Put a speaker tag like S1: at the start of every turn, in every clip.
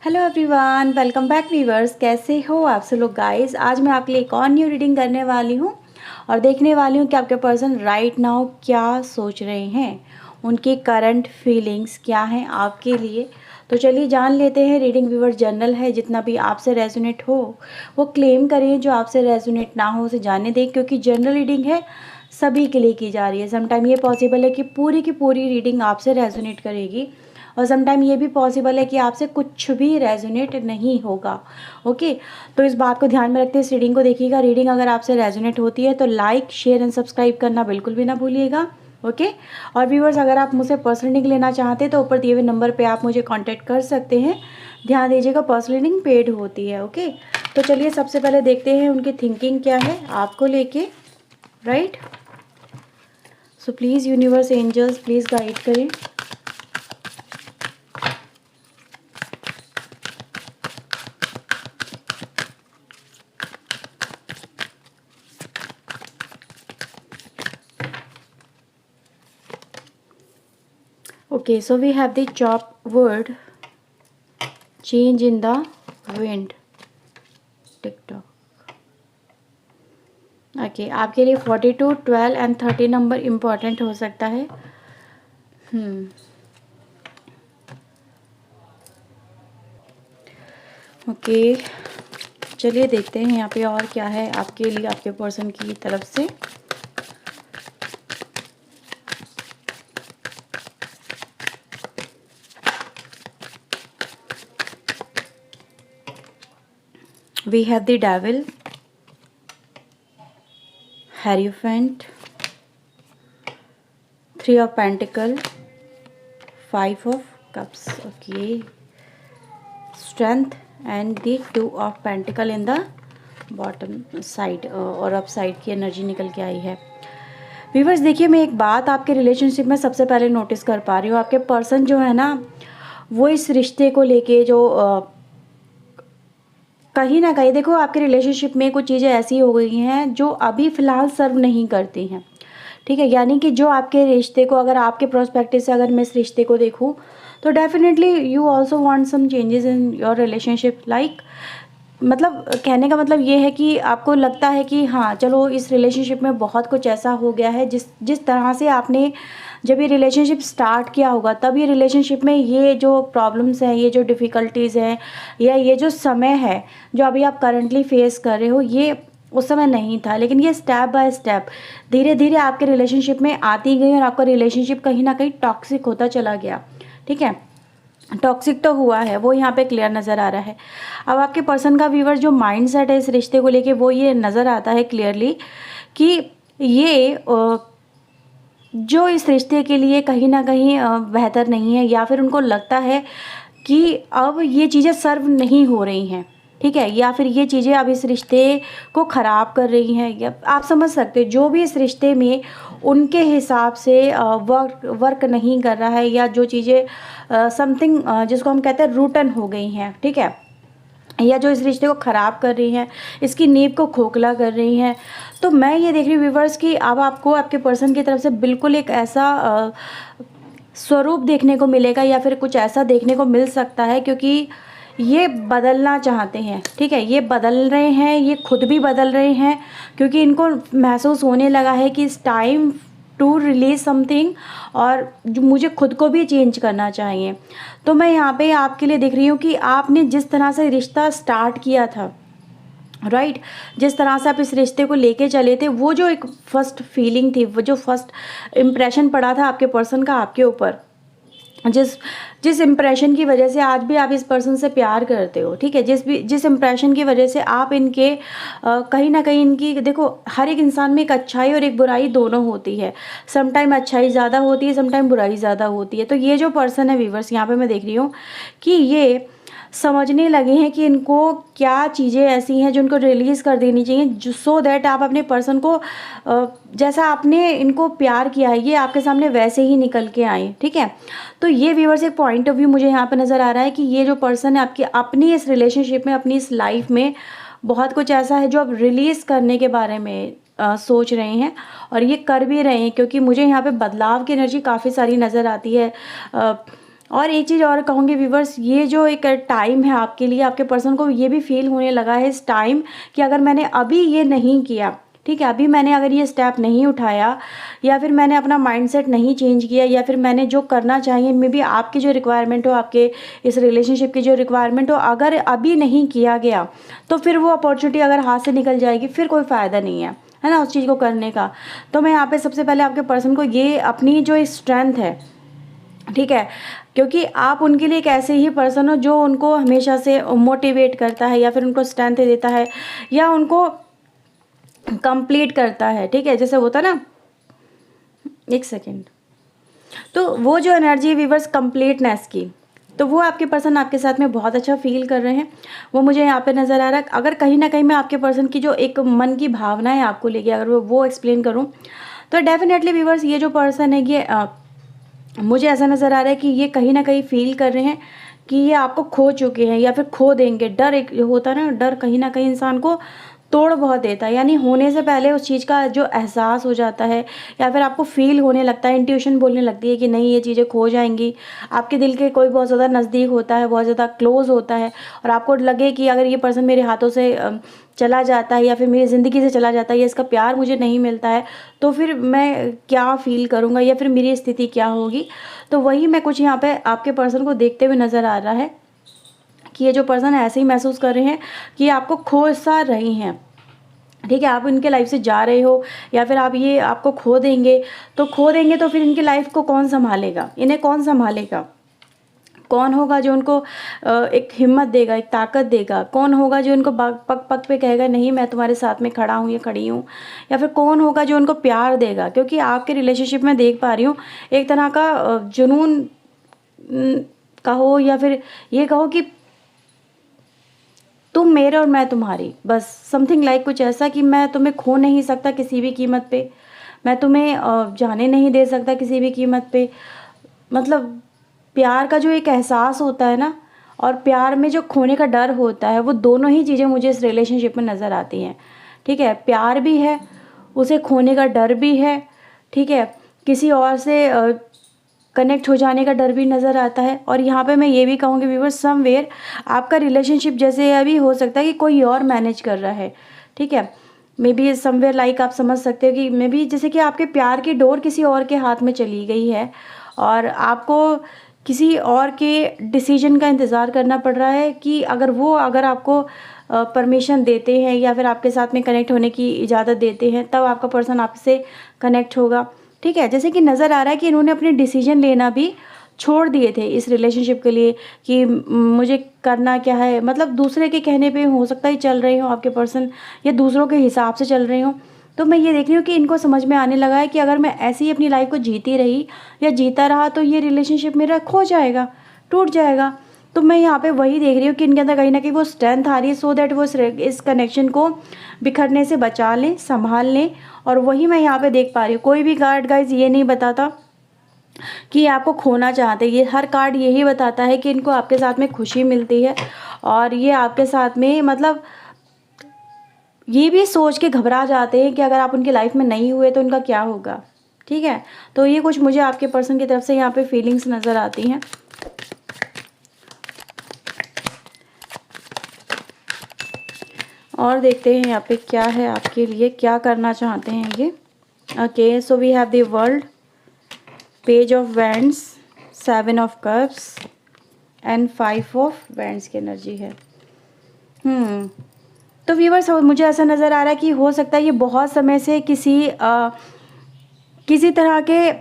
S1: Hello everyone, welcome back viewers. कैसे हो आप सब लोग गाइस। आज मैं आपके लिए एक और न्यू रीडिंग करने वाली हूँ और देखने वाली हूँ कि आपके पर्सन राइट नाउ क्या सोच रहे हैं, उनकी करंट फीलिंग्स क्या हैं आपके लिए। तो चलिए जान लेते हैं। रीडिंग व्यूवर जनरल है, जितना भी आपसे रेजोनेट हो वो क्लेम करें, जो आपसे रेजोनेट ना हो उसे जाने दें, क्योंकि जनरल रीडिंग है, सभी के लिए की जा रही है। समटाइम ये पॉसिबल है कि पूरी की पूरी रीडिंग आपसे रेजोनेट करेगी और समटाइम ये भी पॉसिबल है कि आपसे कुछ भी रेजोनेट नहीं होगा। ओके, तो इस बात को ध्यान में रखते इस रीडिंग को देखिएगा। रीडिंग अगर आपसे रेजोनेट होती है तो लाइक शेयर एंड सब्सक्राइब करना बिल्कुल भी ना भूलिएगा। ओके, और व्यूवर्स अगर आप मुझसे पर्सनल रीडिंग लेना चाहते हैं तो ऊपर दिए हुए नंबर पे आप मुझे कांटेक्ट कर सकते हैं। ध्यान दीजिएगा, पर्सनल रीडिंग पेड होती है। ओके, तो चलिए सबसे पहले देखते हैं उनकी थिंकिंग क्या है आपको लेके। Right, so please universe angels please guide करें। Okay, so we have the chop word, change in the wind, TikTok. Okay, आपके लिए 42, 12 एंड 30 नंबर इम्पॉर्टेंट हो सकता है। ओके, चलिए देखते हैं यहाँ पे और क्या है आपके लिए आपके पर्सन की तरफ से। We have the devil, Hierophant, 3 of Pentacle, 5 of Cups. Okay, Strength and the 2 of Pentacle in the bottom side और अप साइड की एनर्जी निकल के आई है। व्यूवर्स देखिए, मैं एक बात आपके रिलेशनशिप में सबसे पहले नोटिस कर पा रही हूँ। आपके पर्सन जो है ना, वो इस रिश्ते को लेके जो कहीं ना कहीं देखो, आपके रिलेशनशिप में कुछ चीज़ें ऐसी हो गई हैं जो अभी फ़िलहाल सर्व नहीं करती हैं। ठीक है, यानी कि जो आपके रिश्ते को, अगर आपके प्रोस्पेक्टिव से अगर मैं इस रिश्ते को देखूँ तो definitely you also want some changes in your relationship. Like मतलब कहने का मतलब ये है कि आपको लगता है कि हाँ चलो, इस रिलेशनशिप में बहुत कुछ ऐसा हो गया है, जिस जिस तरह से आपने जब ये रिलेशनशिप स्टार्ट किया होगा तब ये रिलेशनशिप में ये जो प्रॉब्लम्स हैं, ये जो डिफ़िकल्टीज़ हैं, या ये जो समय है जो अभी आप करंटली फेस कर रहे हो, ये उस समय नहीं था। लेकिन ये स्टेप बाय स्टेप धीरे धीरे आपके रिलेशनशिप में आती गई और आपका रिलेशनशिप कहीं ना कहीं टॉक्सिक होता चला गया। ठीक है, टॉक्सिक तो हुआ है, वो यहाँ पे क्लियर नज़र आ रहा है। अब आपके पर्सन का व्यूवर जो माइंड सेट है इस रिश्ते को लेके, वो ये नज़र आता है क्लियरली कि ये जो इस रिश्ते के लिए कहीं ना कहीं बेहतर नहीं है, या फिर उनको लगता है कि अब ये चीज़ें सर्व नहीं हो रही हैं। ठीक है, या फिर ये चीज़ें अब इस रिश्ते को ख़राब कर रही हैं, या आप समझ सकते हो जो भी इस रिश्ते में उनके हिसाब से वर्क नहीं कर रहा है, या जो चीज़ें समथिंग जिसको हम कहते हैं रूटन हो गई हैं। ठीक है, या जो इस रिश्ते को ख़राब कर रही हैं, इसकी नींव को खोखला कर रही हैं। तो मैं ये देख रही हूँ व्यूवर्स कि अब आपको आपके पर्सन की तरफ से बिल्कुल एक ऐसा स्वरूप देखने को मिलेगा, या फिर कुछ ऐसा देखने को मिल सकता है, क्योंकि ये बदलना चाहते हैं। ठीक है, ये बदल रहे हैं, ये खुद भी बदल रहे हैं, क्योंकि इनको महसूस होने लगा है कि इस टाइम टू रिलीज समथिंग, और जो मुझे खुद को भी चेंज करना चाहिए। तो मैं यहाँ पे आपके लिए देख रही हूँ कि आपने जिस तरह से रिश्ता स्टार्ट किया था, राइट, जिस तरह से आप इस रिश्ते को लेके चले थे, वो जो एक फर्स्ट फीलिंग थी, वो जो फर्स्ट इम्प्रेशन पड़ा था आपके पर्सन का आपके ऊपर, जिस जिस इम्प्रेशन की वजह से आज भी आप इस पर्सन से प्यार करते हो। ठीक है, जिस इम्प्रेशन की वजह से आप इनके कहीं ना कहीं इनकी, देखो हर एक इंसान में एक अच्छाई और एक बुराई दोनों होती है। समटाइम अच्छाई ज़्यादा होती है, समटाइम बुराई ज़्यादा होती है। तो ये जो पर्सन है व्यूवर्स, यहाँ पे मैं देख रही हूँ कि ये समझने लगे हैं कि इनको क्या चीज़ें ऐसी हैं जो उनको रिलीज़ कर देनी चाहिए, जो सो दैट आप अपने पर्सन को जैसा आपने इनको प्यार किया है, ये आपके सामने वैसे ही निकल के आए। ठीक है, तो ये व्यूअर्स एक पॉइंट ऑफ व्यू मुझे यहाँ पे नज़र आ रहा है कि ये जो पर्सन है आपकी अपनी इस रिलेशनशिप में, अपनी इस लाइफ में बहुत कुछ ऐसा है जो आप रिलीज़ करने के बारे में सोच रहे हैं, और ये कर भी रहे हैं, क्योंकि मुझे यहाँ पे बदलाव की एनर्जी काफ़ी सारी नज़र आती है। और एक चीज़ और कहूँगी व्यूवर्स, ये जो एक टाइम है आपके लिए, आपके पर्सन को ये भी फील होने लगा है इस टाइम कि अगर मैंने अभी ये नहीं किया, ठीक है, अभी मैंने अगर ये स्टेप नहीं उठाया, या फिर मैंने अपना माइंडसेट नहीं चेंज किया, या फिर मैंने जो करना चाहिए, मे बी आपकी जो रिक्वायरमेंट हो, आपके इस रिलेशनशिप की जो रिक्वायरमेंट हो, अगर अभी नहीं किया गया तो फिर वो अपॉर्चुनिटी अगर हाथ से निकल जाएगी, फिर कोई फ़ायदा नहीं है ना उस चीज़ को करने का। तो मैं यहाँ पे सबसे पहले आपके पर्सन को ये अपनी जो स्ट्रेंथ है, ठीक है, क्योंकि आप उनके लिए एक ऐसे ही पर्सन हो जो उनको हमेशा से मोटिवेट करता है, या फिर उनको स्ट्रेंथ देता है, या उनको कंप्लीट करता है, ठीक है, जैसे होता ना, एक सेकेंड, तो वो जो एनर्जी है व्यूअर्स कंप्लीटनेस की, तो वो आपके पर्सन आपके साथ में बहुत अच्छा फील कर रहे हैं, वो मुझे यहाँ पे नज़र आ रहा है। अगर कहीं ना कहीं मैं आपके पर्सन की जो एक मन की भावना है आपको लेके अगर वो एक्सप्लेन करूँ, तो डेफिनेटली व्यूअर्स ये जो पर्सन है ये मुझे ऐसा नज़र आ रहा है कि ये कहीं ना कहीं फील कर रहे हैं कि ये आपको खो चुके हैं या फिर खो देंगे। डर एक होता है ना, डर कहीं ना कहीं इंसान को तोड़ बहुत देता है, यानी होने से पहले उस चीज़ का जो एहसास हो जाता है, या फिर आपको फील होने लगता है, इंट्यूशन बोलने लगती है कि नहीं ये चीज़ें खो जाएंगी। आपके दिल के कोई बहुत ज़्यादा नज़दीक होता है, बहुत ज़्यादा क्लोज होता है, और आपको लगे कि अगर ये पर्सन मेरे हाथों से चला जाता है, या फिर मेरी ज़िंदगी से चला जाता है, या इसका प्यार मुझे नहीं मिलता है, तो फिर मैं क्या फ़ील करूँगा, या फिर मेरी स्थिति क्या होगी। तो वही मैं कुछ यहाँ पे आपके पर्सन को देखते हुए नज़र आ रहा है कि ये जो पर्सन ऐसे ही महसूस कर रहे हैं कि आपको खो सा रही हैं, ठीक है, आप इनके लाइफ से जा रहे हो, या फिर आप ये आपको खो देंगे, तो फिर इनकी लाइफ को कौन संभालेगा, इन्हें कौन संभालेगा, कौन होगा जो उनको एक हिम्मत देगा, एक ताकत देगा, कौन होगा जो उनको पग पग पे कहेगा नहीं मैं तुम्हारे साथ में खड़ा हूँ या खड़ी हूँ, या फिर कौन होगा जो उनको प्यार देगा। क्योंकि आपके रिलेशनशिप में देख पा रही हूँ एक तरह का जुनून कहो, या फिर ये कहो कि तुम मेरे और मैं तुम्हारी, बस समथिंग लाइक कुछ ऐसा कि मैं तुम्हें खो नहीं सकता किसी भी कीमत पे, मैं तुम्हें जाने नहीं दे सकता किसी भी कीमत पे। मतलब प्यार का जो एक एहसास होता है ना, और प्यार में जो खोने का डर होता है, वो दोनों ही चीज़ें मुझे इस रिलेशनशिप में नज़र आती हैं, ठीक है। प्यार भी है, उसे खोने का डर भी है, ठीक है, किसी और से कनेक्ट हो जाने का डर भी नज़र आता है। और यहाँ पे मैं ये भी कहूँगी व्यूअर्स, समवेयर आपका रिलेशनशिप जैसे अभी हो सकता है कि कोई और मैनेज कर रहा है, ठीक है, मे बी समवेयर लाइक आप समझ सकते हो कि मे बी जैसे कि आपके प्यार की डोर किसी और के हाथ में चली गई है, और आपको किसी और के डिसीजन का इंतज़ार करना पड़ रहा है कि अगर आपको परमिशन देते हैं, या फिर आपके साथ में कनेक्ट होने की इजाज़त देते हैं, तब आपका पर्सन आपसे कनेक्ट होगा, ठीक है। जैसे कि नज़र आ रहा है कि इन्होंने अपने डिसीजन लेना भी छोड़ दिए थे इस रिलेशनशिप के लिए कि मुझे करना क्या है, मतलब दूसरे के कहने पे हो सकता है चल रहे हो आपके पर्सन, या दूसरों के हिसाब से चल रहे हो। तो मैं ये देख रही हूँ कि इनको समझ में आने लगा है कि अगर मैं ऐसे ही अपनी लाइफ को जीती रही या जीता रहा, तो ये रिलेशनशिप मेरा खो जाएगा, टूट जाएगा। तो मैं यहाँ पे वही देख रही हूँ कि इनके अंदर कहीं ना कहीं वो स्ट्रेंथ आ रही है, सो दैट वो इस कनेक्शन को बिखरने से बचा लें, संभाल लें। और वही मैं यहाँ पे देख पा रही हूँ। कोई भी कार्ड गाइज ये नहीं बताता कि ये आपको खोना चाहते, ये हर कार्ड यही बताता है कि इनको आपके साथ में खुशी मिलती है, और ये आपके साथ में मतलब ये भी सोच के घबरा जाते हैं कि अगर आप उनकी लाइफ में नहीं हुए तो उनका क्या होगा, ठीक है। तो ये कुछ मुझे आपके पर्सन की तरफ से यहाँ पे फीलिंग्स नज़र आती हैं। और देखते हैं यहाँ पे क्या है आपके लिए, क्या करना चाहते हैं ये। Okay, so we have the world, page of wands, 7 of cups and 5 of wands की एनर्जी है। तो व्यूअर्स मुझे ऐसा नज़र आ रहा है कि हो सकता है ये बहुत समय से किसी तरह के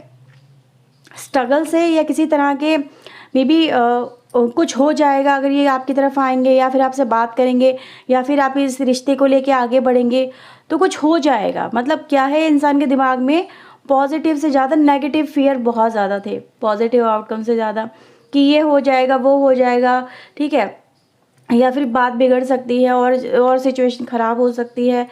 S1: स्ट्रगल से, या किसी तरह के मे बी कुछ हो जाएगा अगर ये आपकी तरफ आएंगे, या फिर आपसे बात करेंगे, या फिर आप इस रिश्ते को लेके आगे बढ़ेंगे, तो कुछ हो जाएगा। मतलब क्या है, इंसान के दिमाग में पॉजिटिव से ज़्यादा नेगेटिव फियर बहुत ज़्यादा थे, पॉजिटिव आउटकम से ज़्यादा कि ये हो जाएगा, वो हो जाएगा, ठीक है, या फिर बात बिगड़ सकती है और सिचुएशन ख़राब हो सकती है।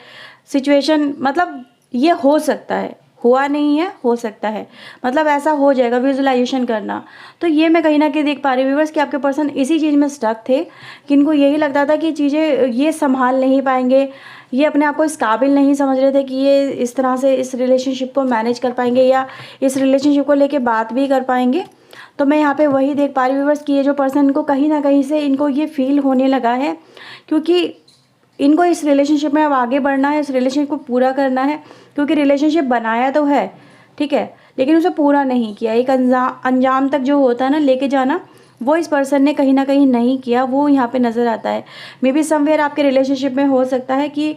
S1: सिचुएशन मतलब ये हो सकता है, हुआ नहीं है, हो सकता है, मतलब ऐसा हो जाएगा, विजुअलाइजेशन करना। तो ये मैं कहीं ना कहीं देख पा रही हूँ व्यूअर्स कि आपके पर्सन इसी चीज़ में स्टक थे कि इनको यही लगता था कि चीज़ें ये संभाल नहीं पाएंगे, ये अपने आप को इस काबिल नहीं समझ रहे थे कि ये इस तरह से इस रिलेशनशिप को मैनेज कर पाएंगे, या इस रिलेशनशिप को लेके बात भी कर पाएंगे। तो मैं यहाँ पे वही देख पा रही हूँ व्यूअर्स कि ये जो पर्सन को कहीं ना कहीं से इनको ये फील होने लगा है, क्योंकि इनको इस रिलेशनशिप में अब आगे बढ़ना है, इस रिलेशनशिप को पूरा करना है, क्योंकि रिलेशनशिप बनाया तो है, ठीक है, लेकिन उसे पूरा नहीं किया। एक अंजाम तक जो होता है ना लेके जाना, वो इस पर्सन ने कहीं ना कहीं नहीं किया, वो यहाँ पे नज़र आता है। मे बी समवेयर आपके रिलेशनशिप में हो सकता है कि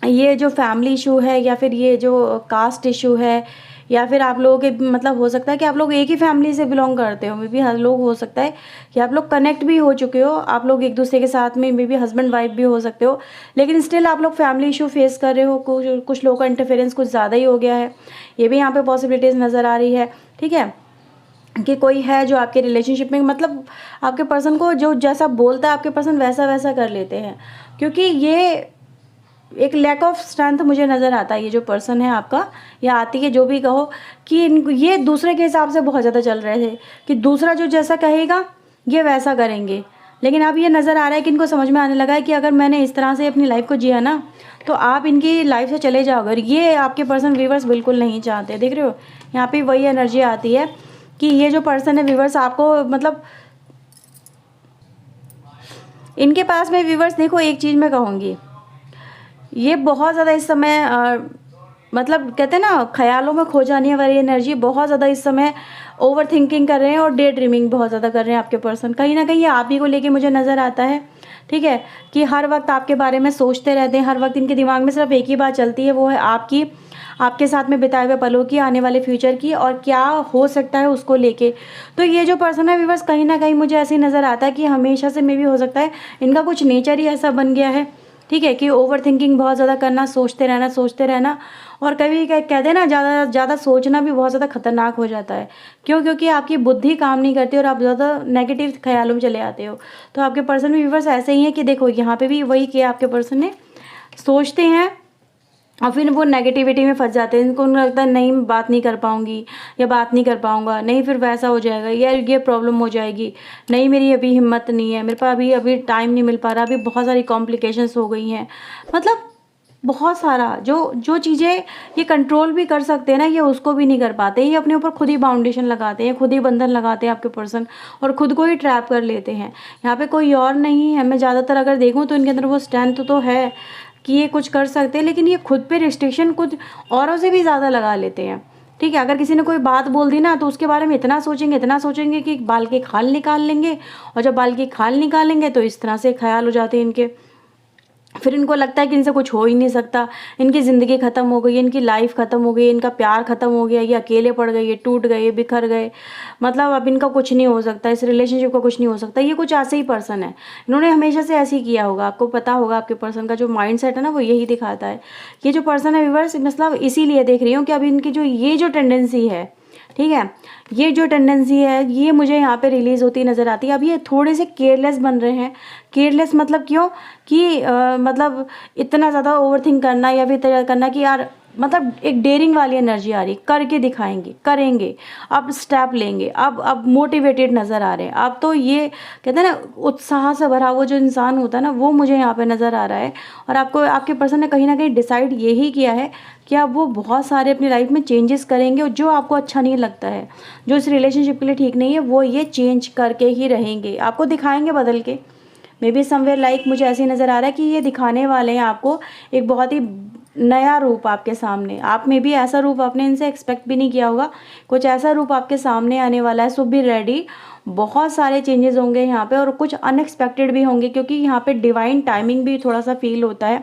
S1: ये जो फैमिली इशू है या फिर ये जो कास्ट इशू है, या फिर आप लोगों के मतलब हो सकता है कि आप लोग एक ही फैमिली से बिलोंग करते हो, मे बी हर लोग हो सकता है कि आप लोग कनेक्ट भी हो चुके हो, आप लोग एक दूसरे के साथ में मे बी हस्बैंड वाइफ भी हो सकते हो, लेकिन स्टिल आप लोग फैमिली इशू फेस कर रहे हो, कुछ लोगों का इंटरफेरेंस कुछ ज़्यादा ही हो गया है, ये भी यहाँ पे पॉसिबिलिटीज़ नज़र आ रही है, ठीक है, कि कोई है जो आपके रिलेशनशिप में मतलब आपके पर्सन को जो जैसा बोलता है आपके पर्सन वैसा वैसा कर लेते हैं, क्योंकि ये एक लैक ऑफ स्ट्रेंथ मुझे नज़र आता है। ये जो पर्सन है आपका या आती है, जो भी कहो, कि ये दूसरे के हिसाब से बहुत ज़्यादा चल रहे थे कि दूसरा जो जैसा कहेगा ये वैसा करेंगे, लेकिन अब ये नज़र आ रहा है कि इनको समझ में आने लगा है कि अगर मैंने इस तरह से अपनी लाइफ को जिया ना तो आप इनकी लाइफ से चले जाओगे, और ये आपके पर्सन व्यूअर्स बिल्कुल नहीं चाहते। देख रहे हो यहाँ पे वही एनर्जी आती है कि ये जो पर्सन है व्यूअर्स आपको मतलब इनके पास में व्यूअर्स देखो, एक चीज़ मैं कहूँगी, ये बहुत ज़्यादा इस समय मतलब कहते हैं ना ख्यालों में खो जाने वाली एनर्जी, बहुत ज़्यादा इस समय ओवर थिंकिंग कर रहे हैं और डे ड्रीमिंग बहुत ज़्यादा कर रहे हैं आपके पर्सन। कहीं ना कहीं ये आप ही को लेके मुझे नज़र आता है, ठीक है, कि हर वक्त आपके बारे में सोचते रहते हैं, हर वक्त इनके दिमाग में सिर्फ एक ही बात चलती है, वो है आपकी, आपके साथ में बिताए हुए पलों की, आने वाले फ्यूचर की, और क्या हो सकता है उसको लेके। तो ये जो पर्सन है व्यूअर्स कहीं ना कहीं मुझे ऐसे ही नज़र आता है कि हमेशा से मे भी हो सकता है इनका कुछ नेचर ही ऐसा बन गया है, ठीक है, कि ओवर थिंकिंग बहुत ज़्यादा करना, सोचते रहना, और कभी कहते हैं ना ज़्यादा सोचना भी बहुत ज़्यादा खतरनाक हो जाता है। क्यों? क्योंकि आपकी बुद्धि काम नहीं करती और आप ज़्यादा नेगेटिव ख्यालों में चले आते हो। तो आपके पर्सन भी व्यूअर्स ऐसे ही हैं कि देखो यहाँ पे भी वही किया आपके पर्सन ने, सोचते हैं और फिर वो नेगेटिविटी में फंस जाते हैं। इनको लगता है नहीं मैं बात नहीं कर पाऊंगी या बात नहीं कर पाऊंगा, नहीं फिर वैसा हो जाएगा, यार ये प्रॉब्लम हो जाएगी, नहीं मेरी अभी हिम्मत नहीं है, मेरे पास अभी टाइम नहीं मिल पा रहा, अभी बहुत सारी कॉम्प्लिकेशंस हो गई हैं, मतलब बहुत सारा जो चीज़ें ये कंट्रोल भी कर सकते हैं ना, ये उसको भी नहीं कर पाते। ये अपने ऊपर खुद ही बाउंडेशन लगाते हैं, खुद ही बंधन लगाते हैं आपके पर्सन, और खुद को ही ट्रैप कर लेते हैं। यहाँ पे कोई और नहीं है। मैं ज़्यादातर अगर देखूँ तो इनके अंदर वो स्ट्रेंथ तो है कि ये कुछ कर सकते हैं, लेकिन ये खुद पे रिस्ट्रिक्शन कुछ औरों से भी ज़्यादा लगा लेते हैं, ठीक है। अगर किसी ने कोई बात बोल दी ना तो उसके बारे में इतना सोचेंगे कि बाल के खाल निकाल लेंगे, और जब बाल के खाल निकालेंगे तो इस तरह से ख्याल हो जाते हैं इनके। फिर इनको लगता है कि इनसे कुछ हो ही नहीं सकता, इनकी ज़िंदगी ख़त्म हो गई, इनकी लाइफ ख़त्म हो गई, इनका प्यार ख़त्म हो गया, ये अकेले पड़ गए, ये टूट गए, ये बिखर गए, मतलब अब इनका कुछ नहीं हो सकता, इस रिलेशनशिप का कुछ नहीं हो सकता। ये कुछ ऐसे ही पर्सन है, इन्होंने हमेशा से ऐसे ही किया होगा। आपको पता होगा आपके पर्सन का जो माइंड सेट है ना वो यही दिखाता है। ये जो पर्सन है व्यूअर्स, मतलब इसीलिए देख रही हूँ कि अब इनकी जो टेंडेंसी है, ठीक है, ये जो टेंडेंसी है ये मुझे यहाँ पे रिलीज़ होती नज़र आती है। अब ये थोड़े से केयरलेस बन रहे हैं। केयरलेस मतलब क्यों कि मतलब इतना ज़्यादा ओवरथिंक करना या फिर करना कि यार मतलब एक डेयरिंग वाली एनर्जी आ रही, करके दिखाएंगे, करेंगे, अब स्टेप लेंगे, अब मोटिवेटेड नज़र आ रहे हैं। अब तो ये कहते हैं ना उत्साह से भरा वो जो इंसान होता है ना, वो मुझे यहाँ पे नज़र आ रहा है। और आपको आपके पर्सन ने कहीं ना कहीं डिसाइड यही किया है कि अब वो बहुत सारे अपनी लाइफ में चेंजेस करेंगे, और जो आपको अच्छा नहीं लगता है, जो इस रिलेशनशिप के लिए ठीक नहीं है, वो ये चेंज करके ही रहेंगे, आपको दिखाएंगे बदल के। मे बी समवेयर लाइक मुझे ऐसे ही नज़र आ रहा है कि ये दिखाने वाले हैं आपको एक बहुत ही नया रूप आपके सामने। आप में भी ऐसा रूप आपने इनसे एक्सपेक्ट भी नहीं किया होगा, कुछ ऐसा रूप आपके सामने आने वाला है। सो बी रेडी, बहुत सारे चेंजेस होंगे यहाँ पे, और कुछ अनएक्सपेक्टेड भी होंगे, क्योंकि यहाँ पे डिवाइन टाइमिंग भी थोड़ा सा फील होता है।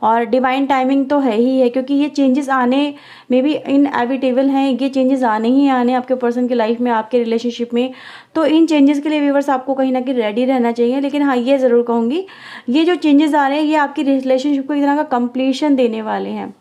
S1: और डिवाइन टाइमिंग तो है ही है, क्योंकि ये चेंजेस आने में भी इनएविटेबल हैं, ये चेंजेस आने ही आने आपके पर्सन की लाइफ में, आपके रिलेशनशिप में। तो इन चेंजेस के लिए व्यूअर्स आपको कहीं ना कहीं रेडी रहना चाहिए। लेकिन हाँ, ये ज़रूर कहूँगी, ये जो चेंजेस आ रहे हैं ये आपकी रिलेशनशिप को एक तरह का कंप्लीशन देने वाले हैं,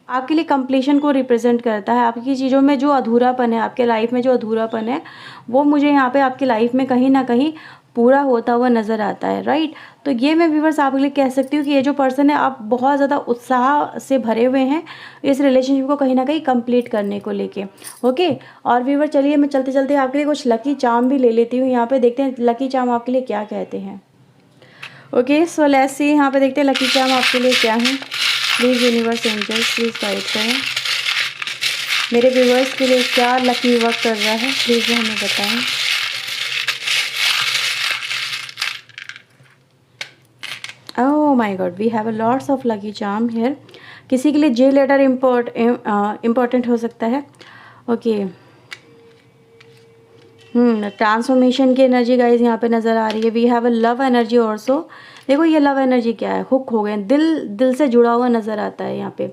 S1: आपके लिए कंप्लीशन को रिप्रेजेंट करता है। आपकी चीज़ों में जो अधूरापन है, आपके लाइफ में जो अधूरापन है, वो मुझे यहाँ पे आपकी लाइफ में कहीं ना कहीं पूरा होता हुआ नज़र आता है, राइट। तो ये मैं व्यूअर्स आपके लिए कह सकती हूँ कि ये जो पर्सन है आप बहुत ज़्यादा उत्साह से भरे हुए हैं इस रिलेशनशिप को कहीं ना कहीं कंप्लीट करने को लेके, ओके। और व्यूअर चलिए मैं चलते चलते आपके लिए कुछ लकी चार्म भी ले लेती हूँ। यहाँ पे देखते हैं लकी चार्म आपके लिए क्या कहते हैं। ओके, सो लेट्स सी, यहाँ पे देखते हैं लकी चार्म आपके लिए क्या है। Please universe angels please guide करें। मेरे व्यूअर्स के लिए क्या लकी वर्क कर रहा है, प्लीज़ हमें बताएं। Oh my god, we have a lots of lucky charm here. किसी के लिए जे लेटर इम्पोर्टेंट हो सकता है। ओके, ट्रांसफॉर्मेशन की एनर्जी गाइज यहाँ पे नज़र आ रही है। We have a love energy also. देखो ये लव एनर्जी क्या है, हुक हो गए, दिल से जुड़ा हुआ नज़र आता है यहाँ पे,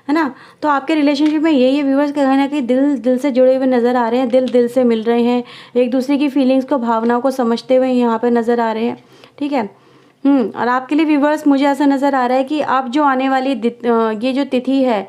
S1: है ना। तो आपके रिलेशनशिप में यही है व्यूवर्स, कहीं ना कहीं दिल से जुड़े हुए नज़र आ रहे हैं, दिल से मिल रहे हैं, एक दूसरे की फीलिंग्स को, भावनाओं को समझते हुए यहाँ पे नज़र आ रहे हैं, ठीक है। और आपके लिए व्यूवर्स मुझे ऐसा नज़र आ रहा है कि आप जो आने वाली ये जो तिथि है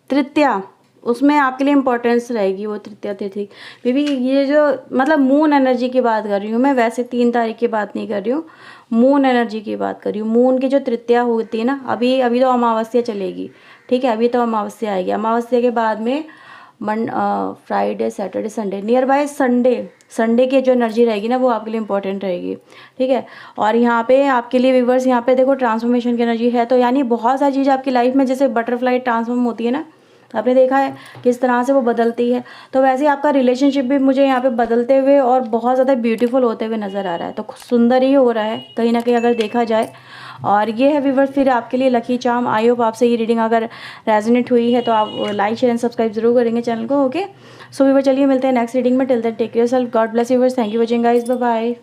S1: तृतीया, उसमें आपके लिए इम्पोर्टेंस रहेगी वो तृतीया तिथि। बेबी ये जो मतलब मून एनर्जी की बात कर रही हूँ मैं, वैसे 3 तारीख की बात नहीं कर रही हूँ, मून एनर्जी की बात कर रही हूँ। मून की जो तृतीया होती है ना, अभी तो अमावस्या चलेगी, ठीक है, अभी तो अमावस्या आएगी। अमावस्या के बाद में Friday Saturday Sunday, near by Sunday की जो एनर्जी रहेगी ना, वो आपके लिए इंपॉर्टेंट रहेगी, ठीक है। और यहाँ पे आपके लिए व्यूवर्स, यहाँ पे देखो ट्रांसफॉर्मेशन की एनर्जी है, तो यानी बहुत सारी चीज़ आपकी लाइफ में जैसे बटरफ्लाई ट्रांसफॉर्म होती है ना, आपने देखा है किस तरह से वो बदलती है, तो वैसे ही आपका रिलेशनशिप भी मुझे यहाँ पे बदलते हुए और बहुत ज़्यादा ब्यूटीफुल होते हुए नज़र आ रहा है। तो सुंदर ही हो रहा है कहीं ना कहीं अगर देखा जाए। और ये है व्यूवर्स फिर आपके लिए लकी चार्म। आई होप आपसे ये रीडिंग अगर रेजोनेट हुई है तो आप लाइक शेयर एंड सब्सक्राइब जरूर करेंगे चैनल को। ओके, सो व्यूवर चलिए मिलते हैं नेक्स्ट रीडिंग में। Till then take care yourself, God bless you viewers, thank you watching guys, bye bye.